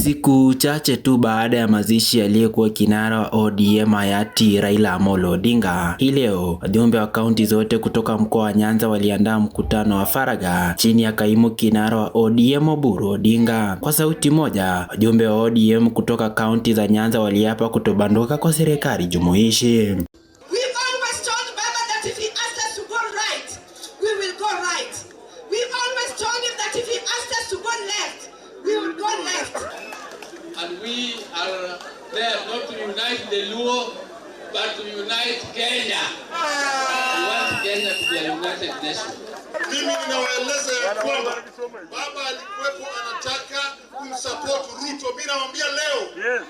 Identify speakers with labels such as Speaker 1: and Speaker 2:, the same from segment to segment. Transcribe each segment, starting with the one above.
Speaker 1: Siku chache tu baada ya mazishi aliyekuwa kinara wa ODM hayati Raila Amolo Odinga, hii leo wajumbe wa kaunti zote kutoka mkoa wa Nyanza waliandaa mkutano wa faragha chini ya kaimu kinara wa ODM Oburu Odinga. Kwa sauti moja, wajumbe wa ODM kutoka kaunti za Nyanza waliapa kutobanduka kwa serikali jumuishi.
Speaker 2: And we are there not to unite the Luo, but to unite Kenya. We want Kenya to be a united nation.
Speaker 3: Mimi ninawaeleza ya kwamba baba alikuwepo anataka kumsupport Ruto. Mimi nawaambia leo. Yes.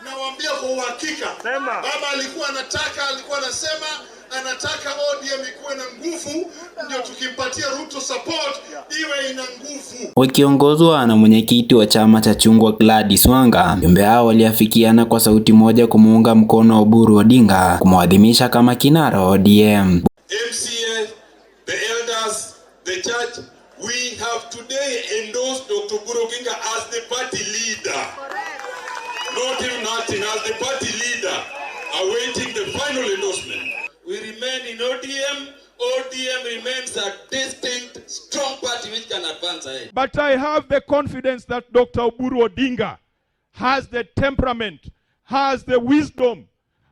Speaker 3: Nawaambia kwa uhakika. Baba alikuwa anasema anataka ODM ikuwe na nguvu, ndio tukimpatia Ruto support iwe ina nguvu.
Speaker 1: Wakiongozwa na mwenyekiti wa chama cha chungwa Gladys Wanga, wajumbe hao waliafikiana kwa sauti moja kumuunga mkono Oburu Odinga kumwadhimisha kama kinara wa ODM.
Speaker 3: MCA, the elders, the church, we have today endorsed Dr. Oburu Odinga as the party leader. Not him nothing, as the party leader, awaiting the final endorsement. We remain in ODM. ODM remains a distinct, strong party which can advance ahead.
Speaker 4: But I have the confidence that Dr. Oburu Odinga has the temperament, has the wisdom,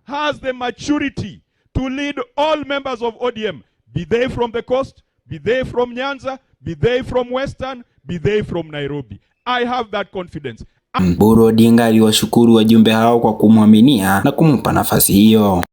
Speaker 4: has the maturity to lead all members of ODM, be they from the coast, be they from Nyanza, be they from Western, be they from Nairobi. I have that confidence.
Speaker 1: Oburu Odinga aliwashukuru wajumbe hao kwa kumwaminia na kumpa nafasi hiyo.